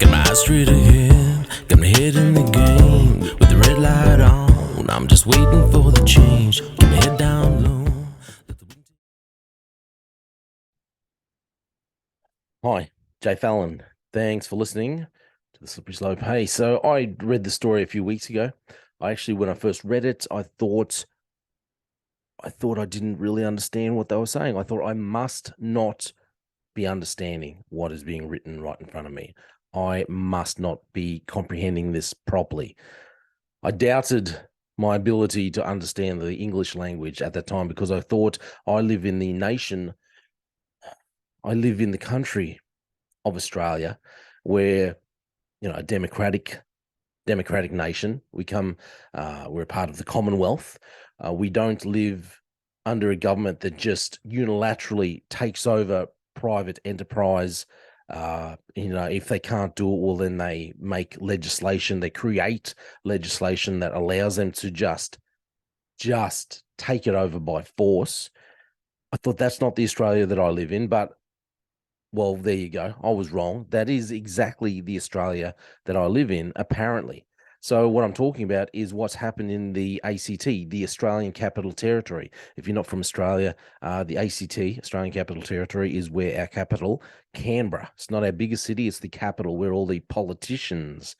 Got my eyes straight ahead, got my head in the game. With the red light on, I'm just waiting for the change. Get my head down low. Hi, Jay Fallon. Thanks for listening to the Slippery Slope. Hey, so I read the story a few weeks ago. When I first read it, I thought I didn't really understand what they were saying. I thought I must not be understanding what is being written right in front of me. I must not be comprehending this properly. I doubted my ability to understand the English language at that time because I thought I live in the nation, I live in the country of Australia, where a democratic nation. We're a part of the Commonwealth. We don't live under a government that just unilaterally takes over private enterprise. If they can't do it, well, then they make legislation. They create legislation that allows them to just take it over by force. I thought that's not the Australia that I live in, but well, there you go. I was wrong. That is exactly the Australia that I live in, apparently. So, what I'm talking about is what's happened in the ACT, the Australian Capital Territory. If you're not from Australia, the ACT, Australian Capital Territory, is where our capital, Canberra. It's not our biggest city, it's the capital where all the politicians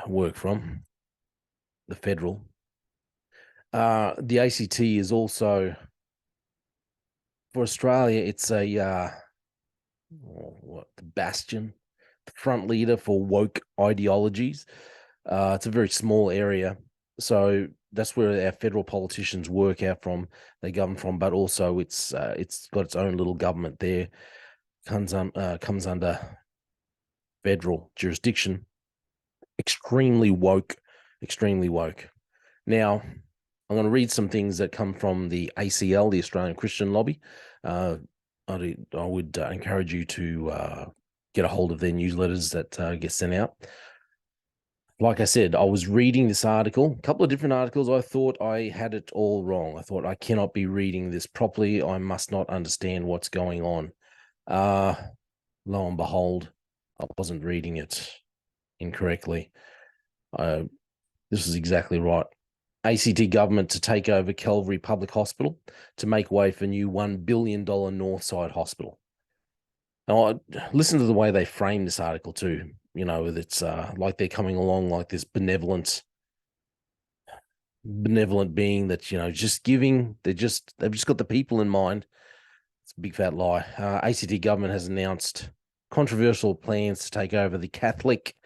work from, the federal. The ACT is also, for Australia, it's the bastion, the front leader for woke ideologies. It's a very small area, so that's where our federal politicians work out from. They govern from, but also it's got its own little government there. Comes under federal jurisdiction. Extremely woke, extremely woke. Now, I'm going to read some things that come from the ACL, the Australian Christian Lobby. I would encourage you to get a hold of their newsletters that get sent out. Like I said, I was reading this article, a couple of different articles. I thought I had it all wrong. I thought I cannot be reading this properly. I must not understand what's going on. Lo and behold, I wasn't reading it incorrectly. This is exactly right. ACT government to take over Calvary Public Hospital to make way for new $1 billion Northside Hospital. Now, listen to the way they frame this article too. It's like they're coming along like this benevolent being that just giving. They've just got the people in mind. It's a big fat lie. ACT government has announced controversial plans to take over the Catholic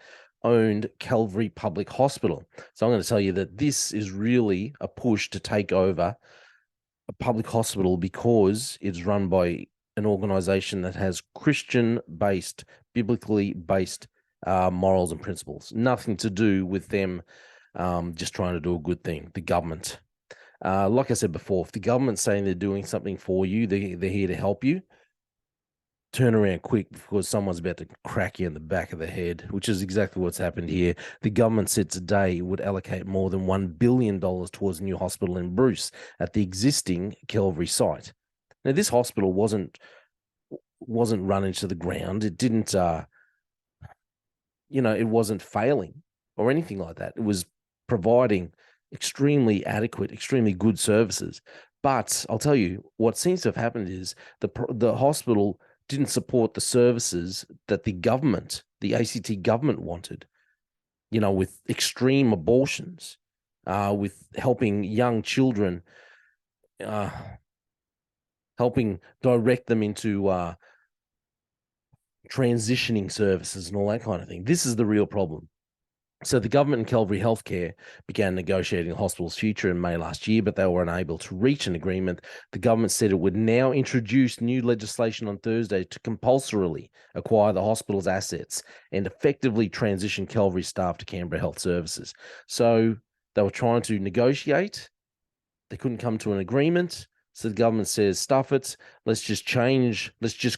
owned Calvary Public Hospital. So I'm going to tell you that this is really a push to take over a public hospital because it's run by an organization that has Christian-based, biblically based morals and principles. Nothing to do with them just trying to do a good thing, the government. Like I said before, if the government's saying they're doing something for you, they're here to help you, turn around quick because someone's about to crack you in the back of the head, which is exactly what's happened here. The government said today it would allocate more than $1 billion towards a new hospital in Bruce at the existing Calvary site. Now, this hospital wasn't run into the ground. It didn't, it wasn't failing or anything like that. It was providing extremely adequate, extremely good services. But I'll tell you, what seems to have happened is the hospital didn't support the services that the government, the ACT government wanted, with extreme abortions, with helping young children, helping direct them into transitioning services and all that kind of thing. This is the real problem. So the government and Calvary Healthcare began negotiating the hospital's future in May last year, but they were unable to reach an agreement. The government said it would now introduce new legislation on Thursday to compulsorily acquire the hospital's assets and effectively transition Calvary staff to Canberra Health Services. So they were trying to negotiate. They couldn't come to an agreement. So the government says, stuff it. Let's just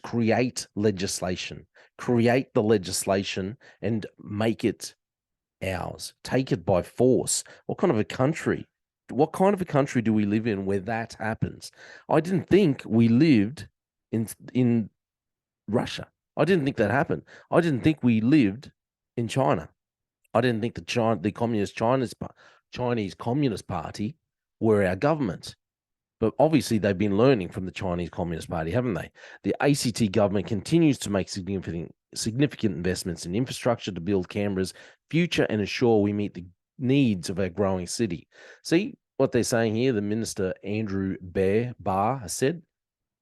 create legislation. Create the legislation and make it ours. Take it by force. What kind of a country do we live in where that happens? I didn't think we lived in Russia. I didn't think that happened. I didn't think we lived in China. I didn't think the Chinese Communist Party were our government. But obviously, they've been learning from the Chinese Communist Party, haven't they? The ACT government continues to make significant investments in infrastructure to build Canberra's future and ensure we meet the needs of our growing city. See what they're saying here? The Minister Andrew Barr has said,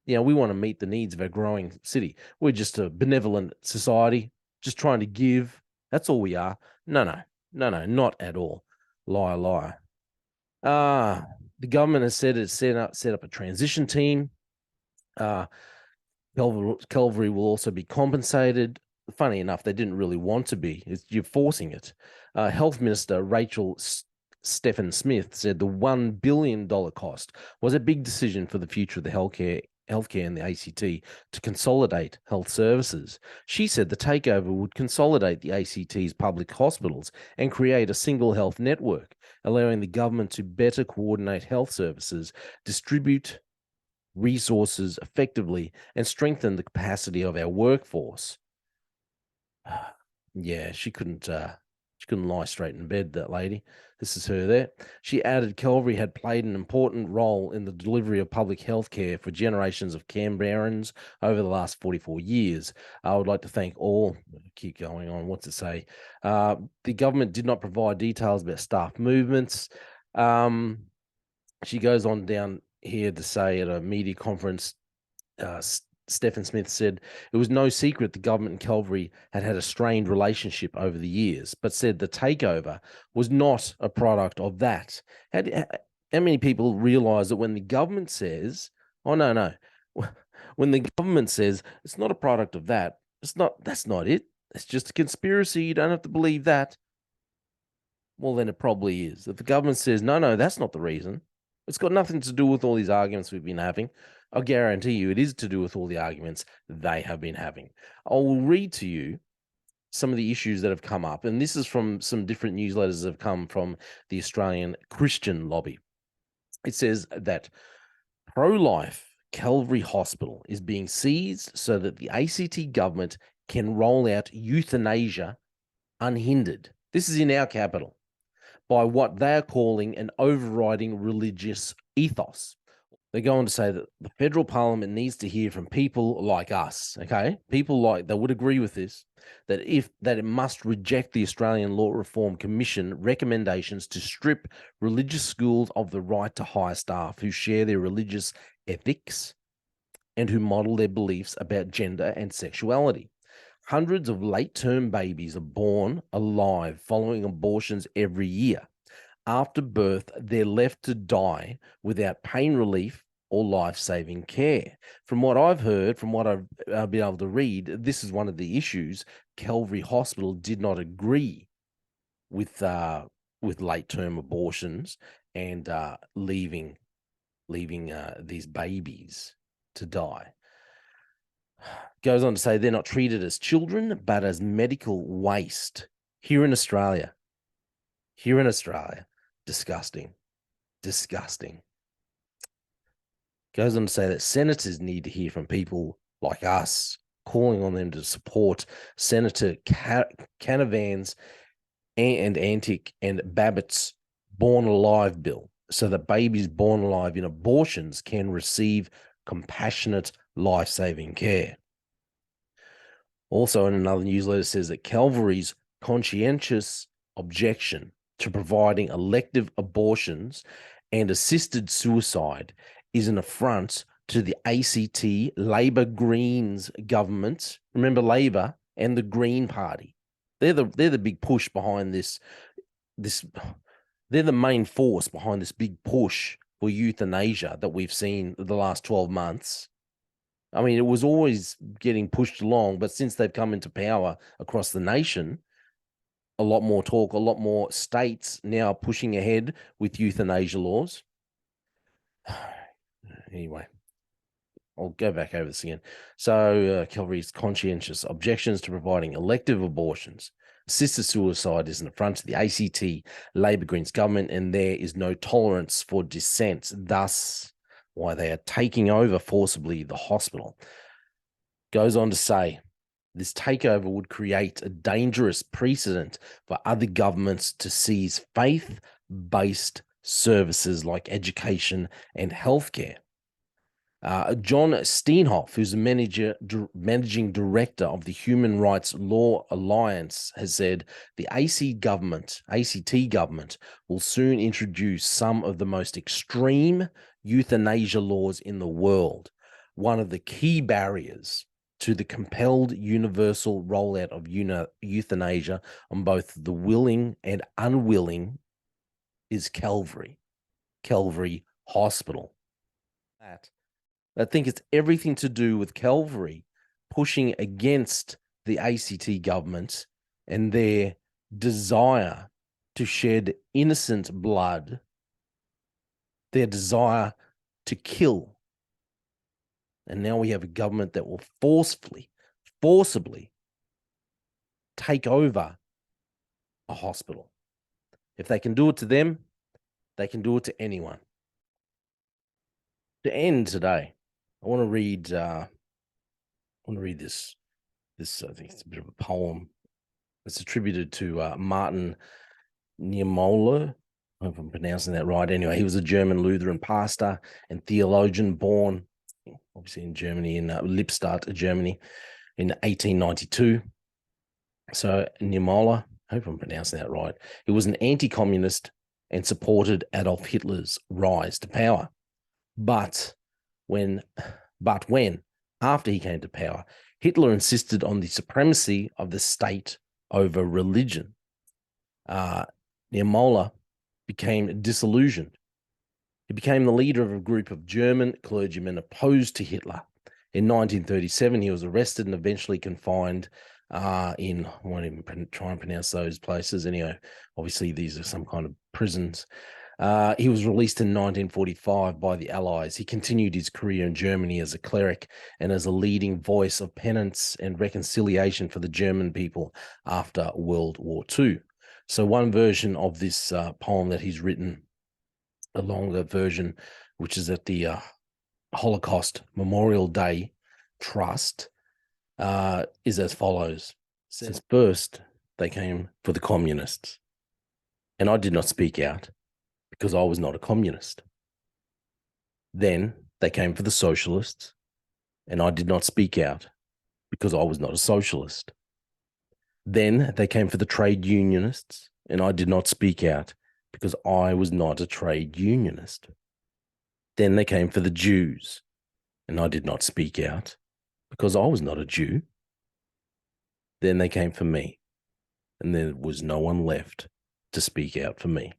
we want to meet the needs of our growing city. We're just a benevolent society, just trying to give. That's all we are. No, not at all. Liar, liar. The government has said it's set up a transition team. Calvary will also be compensated. Funny enough, they didn't really want to be. You're forcing it. Health Minister Rachel Stephen Smith said the $1 billion cost was a big decision for the future of the healthcare in the ACT to consolidate health services. She said the takeover would consolidate the ACT's public hospitals and create a single health network, allowing the government to better coordinate health services, distribute resources effectively, and strengthen the capacity of our workforce. Yeah, she couldn't lie straight in bed, that lady. This is her there. She added Calvary had played an important role in the delivery of public health care for generations of Canberrans over the last 44 years. I would like to thank all. Keep going on. What's it say? The government did not provide details about staff movements. She goes on down here to say at a media conference, Stephen Smith said it was no secret the government and Calvary had a strained relationship over the years, but said the takeover was not a product of that. How many people realize that when the government says, oh, no, when the government says it's not a product of that, that's not it. It's just a conspiracy. You don't have to believe that. Well, then it probably is. If the government says, no, that's not the reason, it's got nothing to do with all these arguments we've been having. I guarantee you it is to do with all the arguments they have been having. I will read to you some of the issues that have come up, and this is from some different newsletters that have come from the Australian Christian lobby. It says that pro-life Calvary Hospital is being seized so that the ACT government can roll out euthanasia unhindered. This is in our capital, by what they're calling an overriding religious ethos. They go on to say that the federal parliament needs to hear from people like us, okay? People like that would agree with this, that it must reject the Australian Law Reform Commission recommendations to strip religious schools of the right to hire staff who share their religious ethics and who model their beliefs about gender and sexuality. Hundreds of late-term babies are born alive following abortions every year. After birth, they're left to die without pain relief or life-saving care. From what I've heard, from what I've been able to read, this is one of the issues. Calvary Hospital did not agree with late-term abortions and leaving these babies to die. Goes on to say they're not treated as children, but as medical waste here in Australia. Disgusting. Goes on to say that senators need to hear from people like us, calling on them to support Senator Canavan's and Antic and Babbitt's Born Alive bill, so that babies born alive in abortions can receive compassionate, life-saving care. Also, in another newsletter, says that Calvary's conscientious objection to providing elective abortions and assisted suicide is an affront to the ACT Labor Greens government. Remember Labor and the Green Party. They're the big push behind this. They're the main force behind this big push for euthanasia that we've seen the last 12 months. I mean, it was always getting pushed along, but since they've come into power across the nation, a lot more talk, a lot more states now pushing ahead with euthanasia laws. Anyway, I'll go back over this again. So Calvary's conscientious objections to providing elective abortions. Assisted suicide is an affront to the ACT Labor Greens government, and there is no tolerance for dissent. Thus, why they are taking over forcibly the hospital. Goes on to say This takeover would create a dangerous precedent for other governments to seize faith-based services like education and healthcare. John Steenhoff, who's the managing director of the Human Rights Law Alliance, has said the ACT government will soon introduce some of the most extreme euthanasia laws in the world. One of the key barriers to the compelled universal rollout of euthanasia on both the willing and unwilling is Calvary Hospital. I think it's everything to do with Calvary pushing against the ACT government and their desire to shed innocent blood, their desire to kill. And now we have a government that will forcibly take over a hospital. If they can do it to them, they can do it to anyone. To end today, I want to read this. I think it's a bit of a poem. It's attributed to Martin Niemöller. I hope I'm pronouncing that right. Anyway, he was a German Lutheran pastor and theologian born, obviously in Germany, in Lippstadt, Germany, in 1892. So Niemöller, I hope I'm pronouncing that right. He was an anti-communist and supported Adolf Hitler's rise to power. But when after he came to power, Hitler insisted on the supremacy of the state over religion. Niemöller became disillusioned. He became the leader of a group of German clergymen opposed to Hitler. In 1937, he was arrested and eventually confined I won't even try and pronounce those places. Anyway, obviously these are some kind of prisons. He was released in 1945 by the Allies. He continued his career in Germany as a cleric and as a leading voice of penance and reconciliation for the German people after World War II. So one version of this poem that he's written, a longer version, which is at the Holocaust Memorial Day Trust, is as follows. It says, first, they came for the communists, and I did not speak out because I was not a communist. Then they came for the socialists, and I did not speak out because I was not a socialist. Then they came for the trade unionists, and I did not speak out because I was not a trade unionist. Then they came for the Jews, and I did not speak out because I was not a Jew. Then they came for me, and there was no one left to speak out for me.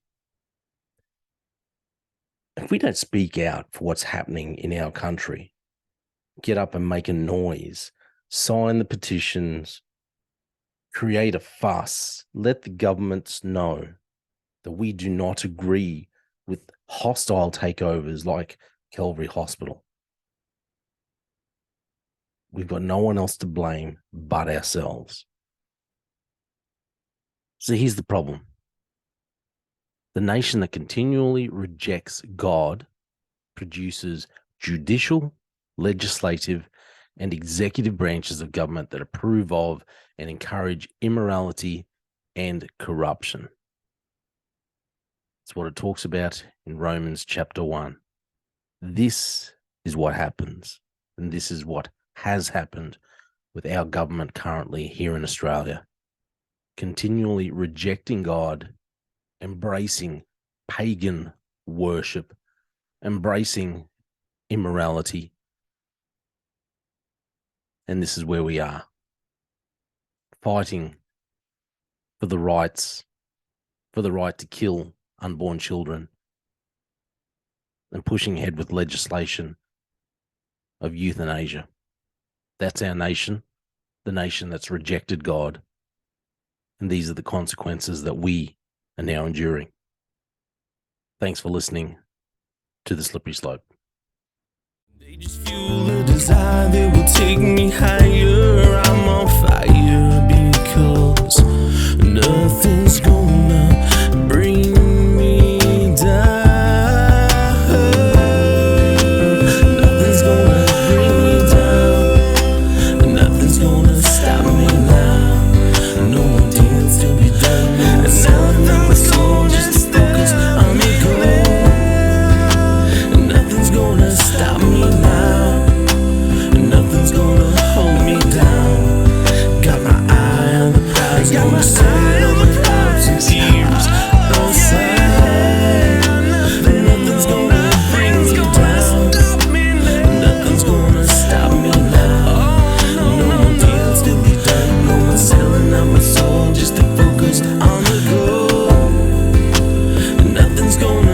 If we don't speak out for what's happening in our country, get up and make a noise, sign the petitions, create a fuss, let the governments know that we do not agree with hostile takeovers like Calvary Hospital. We've got no one else to blame but ourselves. So here's the problem. The nation that continually rejects God produces judicial, legislative, and executive branches of government that approve of and encourage immorality and corruption. It's what it talks about in Romans chapter 1. This is what happens, and this is what has happened with our government currently here in Australia. Continually rejecting God, embracing pagan worship, embracing immorality. And this is where we are, fighting for the right to kill unborn children and pushing ahead with legislation of euthanasia. That's our nation, the nation that's rejected God. And these are the consequences that we are now enduring. Thanks for listening to The Slippery Slope. They just fuel a desire that will take me higher. I'm on fire because nothing's gonna bring me down. Nothing's gonna bring me down. Nothing's gonna stop me.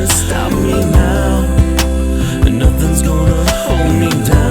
gonna stop me now, and nothing's gonna hold me down.